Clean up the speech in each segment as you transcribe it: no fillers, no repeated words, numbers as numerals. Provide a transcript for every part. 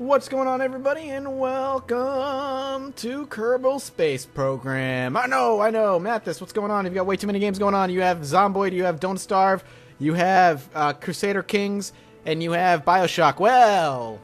What's going on, everybody, and welcome to Kerbal Space Program. I know, Mathis, what's going on? You've got way too many games going on. You have Zomboid, you have Don't Starve, you have Crusader Kings, and you have Bioshock. Well,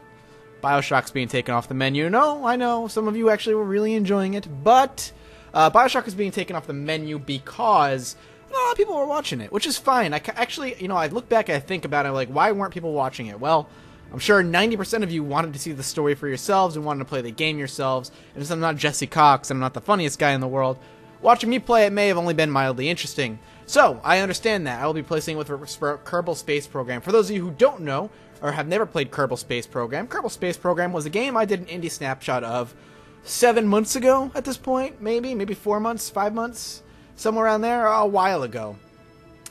Bioshock's being taken off the menu. No, I know, some of you actually were really enjoying it, but Bioshock is being taken off the menu because a lot of people were watching it, which is fine. I look back and I think about it, like, why weren't people watching it? Well, I'm sure 90% of you wanted to see the story for yourselves and wanted to play the game yourselves, and since I'm not Jesse Cox, I'm not the funniest guy in the world, watching me play it may have only been mildly interesting. So, I understand that. I will be placing with Kerbal Space Program. For those of you who don't know, or have never played Kerbal Space Program was a game I did an indie snapshot of 7 months ago at this point, maybe 4 months, 5 months, somewhere around there, a while ago.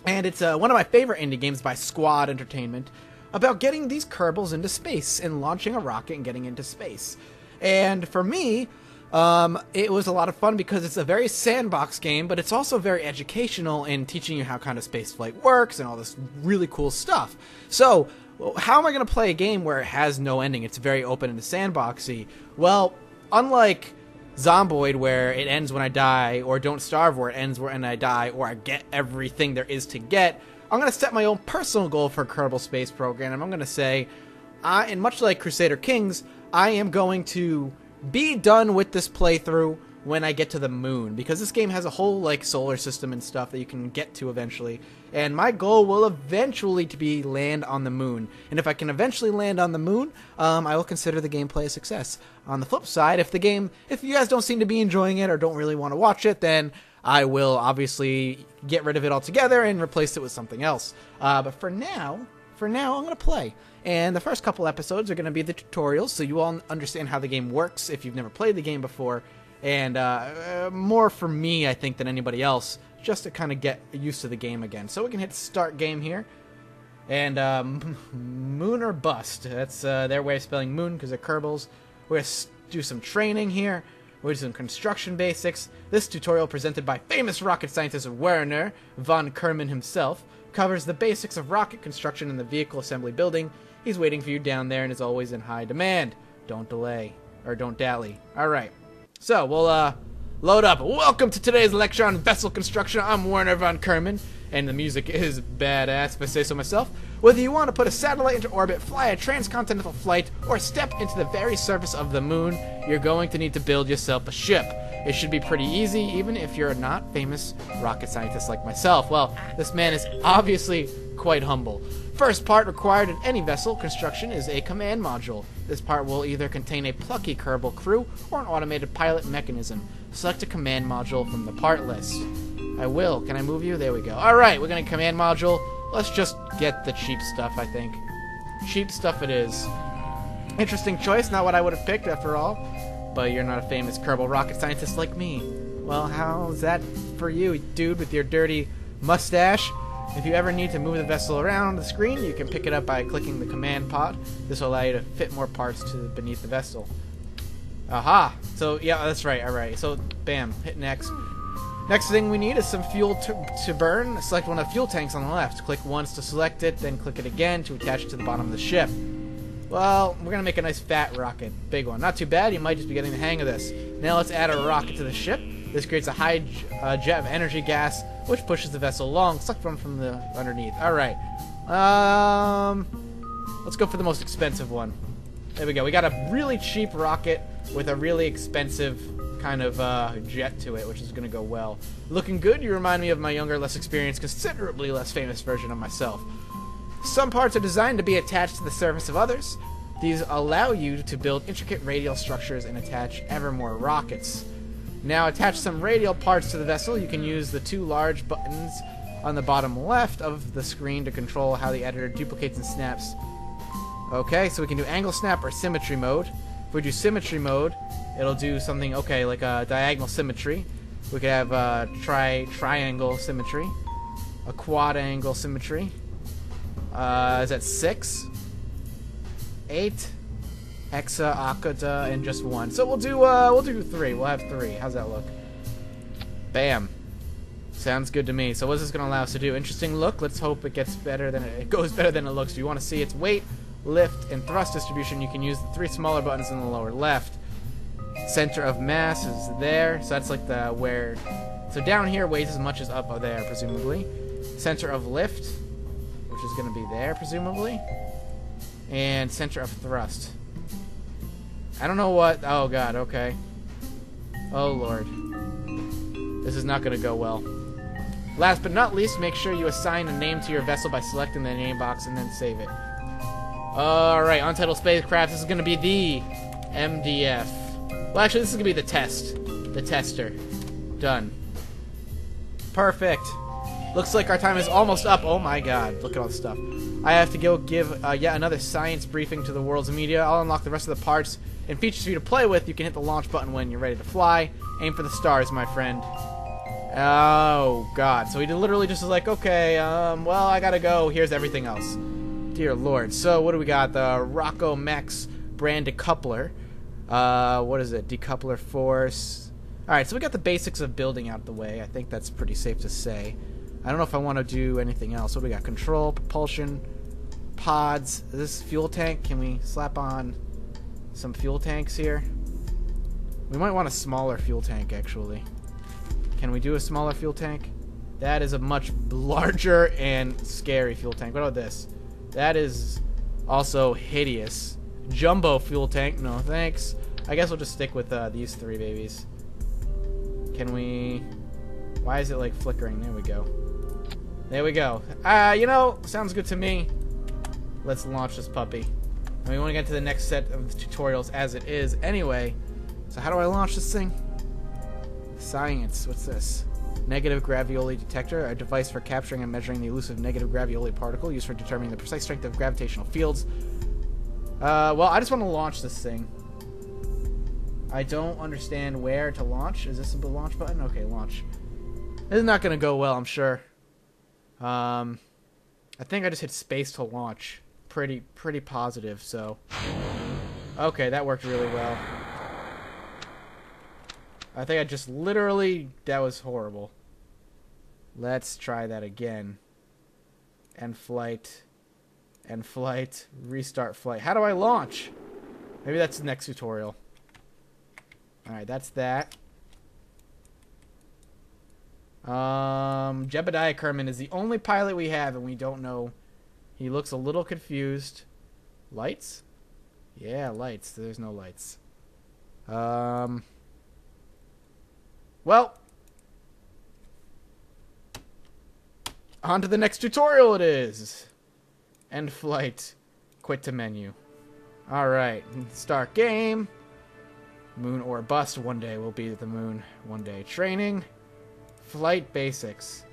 And it's one of my favorite indie games by Squad Entertainment, about getting these Kerbals into space and launching a rocket and getting into space. And for me, it was a lot of fun because it's a very sandbox game, but it's also very educational in teaching you how kind of spaceflight works and all this really cool stuff. So, how am I going to play a game where it has no ending? It's very open and sandboxy. Well, unlike Zomboid, where it ends when I die, or Don't Starve, where it ends when I die, or I get everything there is to get, I'm going to set my own personal goal for Kerbal Space Program, and I'm going to say, and much like Crusader Kings, I am going to be done with this playthrough when I get to the moon, because this game has a whole, like, solar system and stuff that you can get to eventually, and my goal will eventually to be land on the moon, and if I can eventually land on the moon, I will consider the gameplay a success. On the flip side, if you guys don't seem to be enjoying it or don't really want to watch it, then I will obviously get rid of it altogether and replace it with something else. But for now, I'm going to play. And the first couple episodes are going to be the tutorials, so you all understand how the game works if you've never played the game before. And more for me, I think, than anybody else, just to kind of get used to the game again. So we can hit start game here. And moon or bust. That's their way of spelling moon because they're Kerbals. We're going to do some training here. We're doing some construction basics. This tutorial, presented by famous rocket scientist Werner von Kerman himself, covers the basics of rocket construction in the vehicle assembly building. He's waiting for you down there and is always in high demand. Don't delay, or don't dally. Alright, so we'll load up. Welcome to today's lecture on vessel construction. I'm Werner von Kerman, and the music is badass if I say so myself. Whether you want to put a satellite into orbit, fly a transcontinental flight, or step into the very surface of the moon, you're going to need to build yourself a ship. It should be pretty easy, even if you're a not famous rocket scientist like myself. Well, this man is obviously quite humble. First part required in any vessel construction is a command module. This part will either contain a plucky Kerbal crew or an automated pilot mechanism. Select a command module from the part list. I will. Can I move you? There we go. Alright, we're going to command module. Let's just get the cheap stuff, I think. Cheap stuff it is. Interesting choice, not what I would have picked after all. But you're not a famous Kerbal rocket scientist like me. Well, how's that for you, dude, with your dirty mustache? If you ever need to move the vessel around on the screen, you can pick it up by clicking the command pod. This will allow you to fit more parts to beneath the vessel. Aha! So, yeah, that's right, alright. So, bam, hit next. Next thing we need is some fuel to burn. Select one of the fuel tanks on the left. Click once to select it, then click it again to attach it to the bottom of the ship. Well, we're going to make a nice fat rocket. Big one. Not too bad, you might just be getting the hang of this. Now let's add a rocket to the ship. This creates a high jet of energy gas, which pushes the vessel along. Select one from the underneath. Alright. Let's go for the most expensive one. There we go. We got a really cheap rocket with a really expensive kind of jet to it, which is going to go well. Looking good, you remind me of my younger, less experienced, considerably less famous version of myself. Some parts are designed to be attached to the surface of others. These allow you to build intricate radial structures and attach ever more rockets. Now attach some radial parts to the vessel. You can use the two large buttons on the bottom left of the screen to control how the editor duplicates and snaps. Okay, so we can do angle snap or symmetry mode. If we do symmetry mode, it'll do something, okay, like a diagonal symmetry. We could have triangle symmetry, a quad angle symmetry. Is that 6, 8, hexa, octa, and just 1. So we'll do 3. We'll have 3. How's that look? Bam. Sounds good to me. So what is this going to allow us to do? Interesting look. Let's hope it gets better than it goes better than it looks. Do you want to see its weight? lift, and thrust distribution, you can use the 3 smaller buttons in the lower left. Center of mass is there, so that's like the where... So down here weighs as much as up there, presumably. Center of lift, which is going to be there, presumably. And center of thrust. I don't know what... Oh, God, okay. Oh, Lord. This is not going to go well. Last but not least, make sure you assign a name to your vessel by selecting the name box and then save it. Alright, Untitled Spacecraft. This is going to be the MDF. Well, actually, this is going to be the test. The tester. Done. Perfect. Looks like our time is almost up. Oh my god, look at all this stuff. I have to go give yet another science briefing to the world's media. I'll unlock the rest of the parts and features for you to play with. You can hit the launch button when you're ready to fly. Aim for the stars, my friend. Oh god, so he literally just was like, okay, well, I gotta go. Here's everything else. Dear lord. So what do we got? The Rocco Max brand decoupler. What is it? Decoupler force. Alright, so we got the basics of building out the way. I think that's pretty safe to say. I don't know if I want to do anything else. What do we got? Control, propulsion, pods. Is this fuel tank? Can we slap on some fuel tanks here? We might want a smaller fuel tank, actually. Can we do a smaller fuel tank? That is a much larger and scary fuel tank. What about this? That is also hideous. Jumbo fuel tank. No, thanks. I guess we'll just stick with these 3 babies. Can we... Why is it, like, flickering? There we go. There we go. You know, sounds good to me. Let's launch this puppy. And we want to get to the next set of tutorials as it is anyway. So how do I launch this thing? Science. What's this? Negative gravioli detector, a device for capturing and measuring the elusive negative gravioli particle used for determining the precise strength of gravitational fields. Well, I just want to launch this thing. I don't understand where to launch. Is this the launch button? Okay, launch. This is not going to go well, I'm sure. I think I just hit space to launch. Pretty positive, so... Okay, that worked really well. I think I just literally... That was horrible. Let's try that again. End flight. End flight. Restart flight. How do I launch? Maybe that's the next tutorial. Alright, that's that. Jebediah Kerman is the only pilot we have, and we don't know. He looks a little confused. Lights? Yeah, lights. There's no lights. Well. On to the next tutorial it is. End flight. Quit to menu. Alright, start game. Moon or bust. One day we'll be at the moon. One day. Training. Flight basics.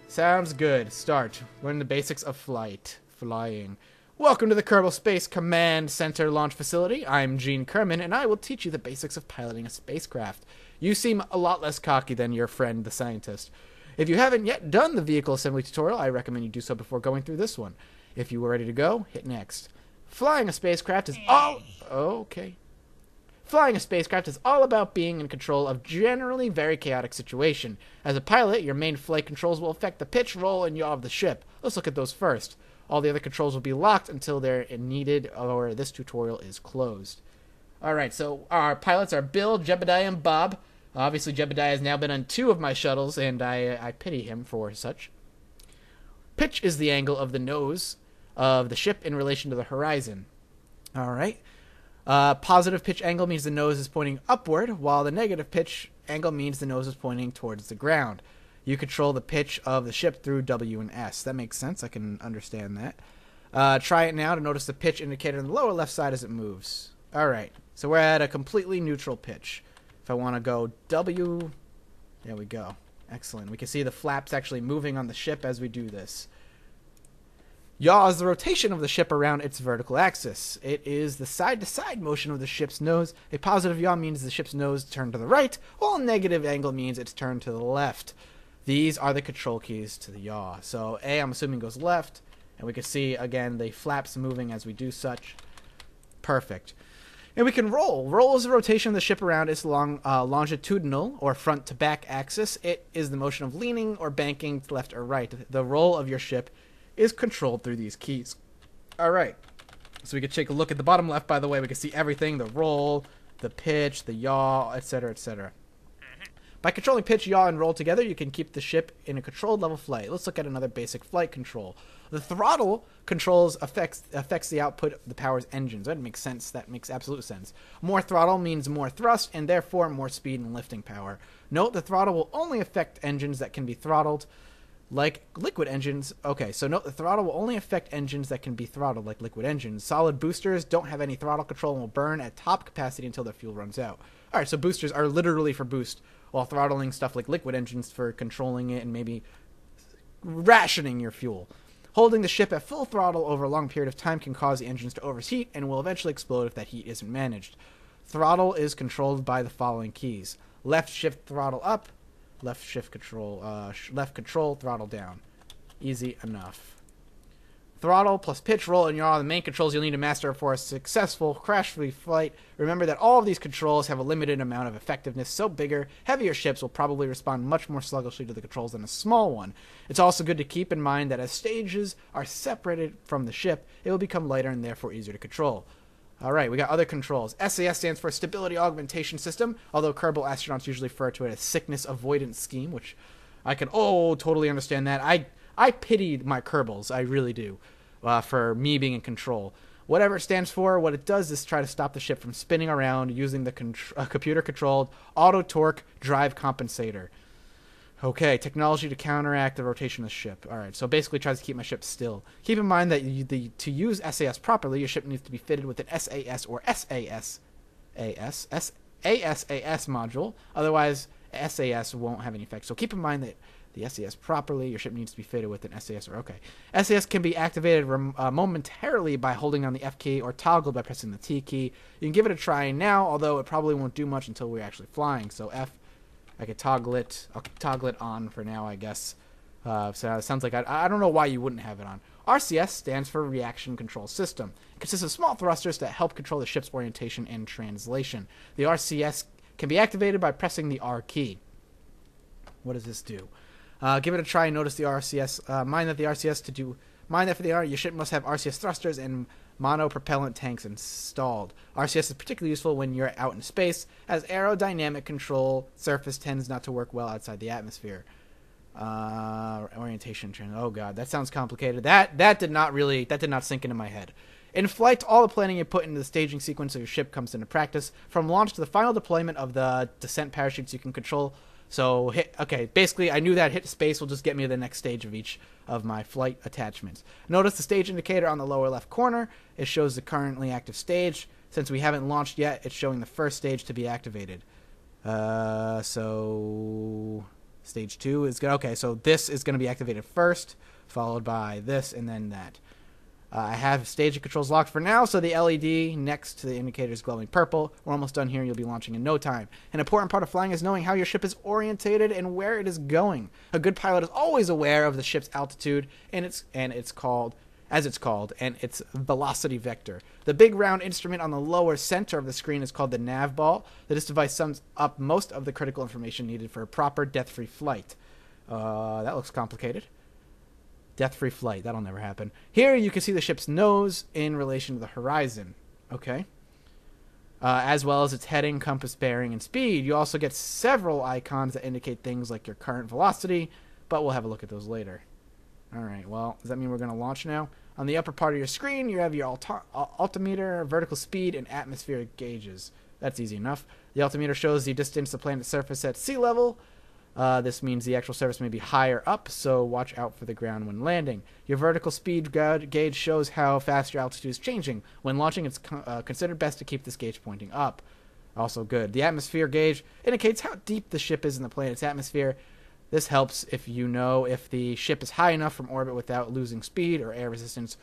Sounds good. Start. Learn the basics of flight. Flying. Welcome to the Kerbal Space Command Center Launch Facility. I'm Gene Kerman, and I will teach you the basics of piloting a spacecraft. You seem a lot less cocky than your friend, the scientist. If you haven't yet done the vehicle assembly tutorial, I recommend you do so before going through this one. If you are ready to go, hit next. Flying a spacecraft is all... Okay. Flying a spacecraft is all about being in control of generally very chaotic situation. As a pilot, your main flight controls will affect the pitch, roll, and yaw of the ship. Let's look at those first. All the other controls will be locked until they're needed or this tutorial is closed. Alright, so our pilots are Bill, Jebediah, and Bob. Obviously, Jebediah has now been on 2 of my shuttles, and I pity him for such. Pitch is the angle of the nose of the ship in relation to the horizon. Alright. Positive pitch angle means the nose is pointing upward, while the negative pitch angle means the nose is pointing towards the ground. You control the pitch of the ship through W and S. That makes sense. I can understand that. Try it now to notice the pitch indicator on the lower left side as it moves. Alright, so we're at a completely neutral pitch. If I want to go W, there we go. Excellent. We can see the flaps actually moving on the ship as we do this. Yaw is the rotation of the ship around its vertical axis. It is the side-to-side motion of the ship's nose. A positive yaw means the ship's nose turned to the right, while a negative angle means it's turned to the left. These are the control keys to the yaw. So A, I'm assuming, goes left, and we can see, again, the flaps moving as we do such. Perfect. And we can roll. Roll is the rotation of the ship around its longitudinal or front-to-back axis. It is the motion of leaning or banking to left or right. The roll of your ship is controlled through these keys. Alright, So we can take a look at the bottom left, by the way. We can see everything, the roll, the pitch, the yaw, etc., etc. By controlling pitch, yaw, and roll together, you can keep the ship in a controlled level flight. Let's look at another basic flight control. The throttle controls affects the output of the power's engines. That makes sense. That makes absolute sense. More throttle means more thrust, and therefore more speed and lifting power. Note the throttle will only affect engines that can be throttled, like liquid engines. Okay, so note the throttle will only affect engines that can be throttled, like liquid engines. Solid boosters don't have any throttle control and will burn at top capacity until their fuel runs out. Alright, so boosters are literally for boost, while throttling stuff like liquid engines for controlling it and maybe rationing your fuel. Holding the ship at full throttle over a long period of time can cause the engines to overheat and will eventually explode if that heat isn't managed. Throttle is controlled by the following keys. Left shift throttle up, left control throttle down. Easy enough. Throttle plus pitch, roll, and yaw are the main controls you'll need to master for a successful crash-free flight. Remember that all of these controls have a limited amount of effectiveness, so bigger, heavier ships will probably respond much more sluggishly to the controls than a small one. It's also good to keep in mind that as stages are separated from the ship, it will become lighter and therefore easier to control. Alright, we got other controls. SAS stands for Stability Augmentation System, although Kerbal astronauts usually refer to it as Sickness Avoidance Scheme, which I can totally understand that. I pity my Kerbals, I really do, for me being in control. Whatever it stands for, what it does is try to stop the ship from spinning around using the computer-controlled auto-torque drive compensator. Okay, technology to counteract the rotation of the ship. Alright, so basically tries to keep my ship still. Keep in mind that to use SAS properly, your ship needs to be fitted with an SAS or ASAS module. Otherwise, SAS won't have any effect. So keep in mind that the SAS properly, your ship needs to be fitted with an SAS or okay. SAS can be activated momentarily by holding on the F key or toggled by pressing the T key. You can give it a try now, although it probably won't do much until we're actually flying. So F, I could toggle it. I'll toggle it on for now, I guess. So it sounds like I don't know why you wouldn't have it on. RCS stands for Reaction Control System. It consists of small thrusters that help control the ship's orientation and translation. The RCS can be activated by pressing the R key. What does this do? Give it a try and notice the RCS. Mind that for the R, your ship must have RCS thrusters and monopropellant tanks installed. RCS is particularly useful when you're out in space, as aerodynamic control surface tends not to work well outside the atmosphere. Orientation training. Oh god, that sounds complicated. That did not sink into my head. In flight, all the planning you put into the staging sequence of your ship comes into practice. From launch to the final deployment of the descent parachutes, you can control. So, basically, I knew that hit space will just get me to the next stage of each of my flight attachments. Notice the stage indicator on the lower left corner. It shows the currently active stage. Since we haven't launched yet, it's showing the first stage to be activated. So stage 2 is good. Okay, so this is going to be activated first, followed by this, and then that. I have stage controls locked for now, so the LED next to the indicator is glowing purple. We're almost done here. You'll be launching in no time. An important part of flying is knowing how your ship is orientated and where it is going. A good pilot is always aware of the ship's altitude and its velocity vector. The big round instrument on the lower center of the screen is called the nav ball. This device sums up most of the critical information needed for a proper death-free flight. That looks complicated. Death-free flight. That'll never happen. Here you can see the ship's nose in relation to the horizon. Okay. As well as its heading, compass, bearing, and speed. You also get several icons that indicate things like your current velocity, but we'll have a look at those later. Alright, well, does that mean we're going to launch now? On the upper part of your screen, you have your altimeter, vertical speed, and atmospheric gauges. That's easy enough. The altimeter shows the distance to the planet's surface at sea level. This means the actual surface may be higher up, so watch out for the ground when landing. Your vertical speed gauge shows how fast your altitude is changing. When launching, it's considered best to keep this gauge pointing up. Also good. The atmosphere gauge indicates how deep the ship is in the planet's atmosphere. This helps if you know if the ship is high enough from orbit without losing speed or air resistance,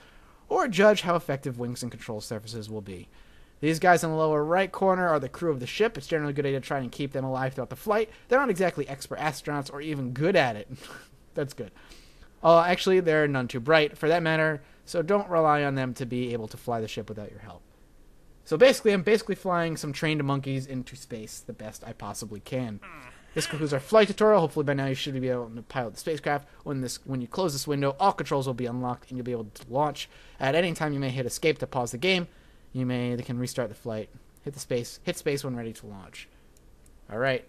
or judge how effective wings and control surfaces will be. These guys in the lower right corner are the crew of the ship. It's generally a good idea to try and keep them alive throughout the flight. They're not exactly expert astronauts or even good at it. That's good. Actually, they're none too bright for that matter, so don't rely on them to be able to fly the ship without your help. So basically, I'm flying some trained monkeys into space the best I possibly can. This concludes our flight tutorial. Hopefully by now you should be able to pilot the spacecraft. When you close this window, all controls will be unlocked and you'll be able to launch. At any time you may hit escape to pause the game. They can restart the flight. Hit space when ready to launch. Alright.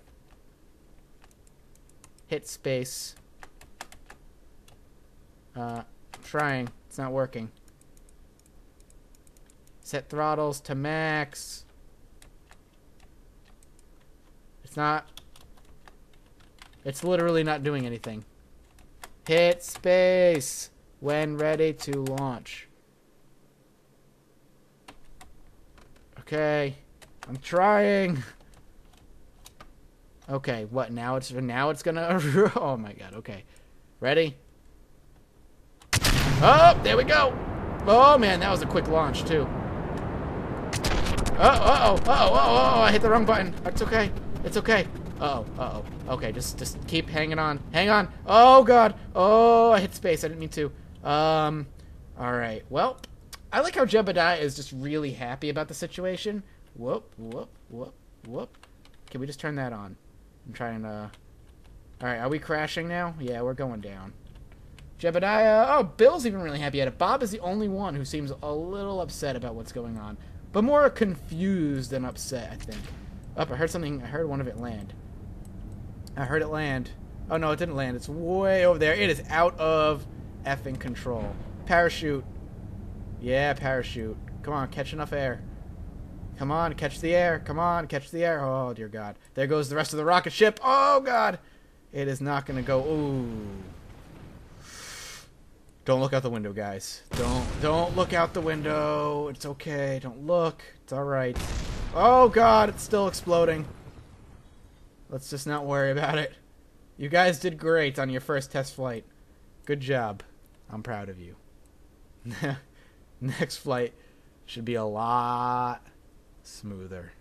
Hit space. I'm trying. It's not working. Set throttles to max. It's literally not doing anything. Hit space when ready to launch. Okay. I'm trying. Okay, what now? It's gonna oh my god, okay. Ready? Oh, there we go. Oh man, that was a quick launch too. Oh, I hit the wrong button. It's okay. It's okay. Uh-oh. Okay, just keep hanging on. Hang on. Oh, God. Oh, I hit space. I didn't mean to. Alright. Well, I like how Jebediah is just really happy about the situation. Whoop. Can we just turn that on? I'm trying to... Alright, are we crashing now? Yeah, we're going down. Jebediah... Oh, Bill's even really happy at it. Bob is the only one who seems a little upset about what's going on. But more confused than upset, I think. I heard something. I heard one of it land. I heard it land. Oh, no, it didn't land. It's way over there. It is out of effing control. Parachute. Yeah, parachute. Come on, catch enough air. Come on, catch the air. Come on, catch the air. Oh, dear God. There goes the rest of the rocket ship. Oh, God. It is not going to go. Ooh. Don't look out the window, guys. Don't look out the window. It's okay. Don't look. It's all right. Oh, God. It's still exploding. Let's just not worry about it. You guys did great on your first test flight. Good job. I'm proud of you. Next flight should be a lot smoother.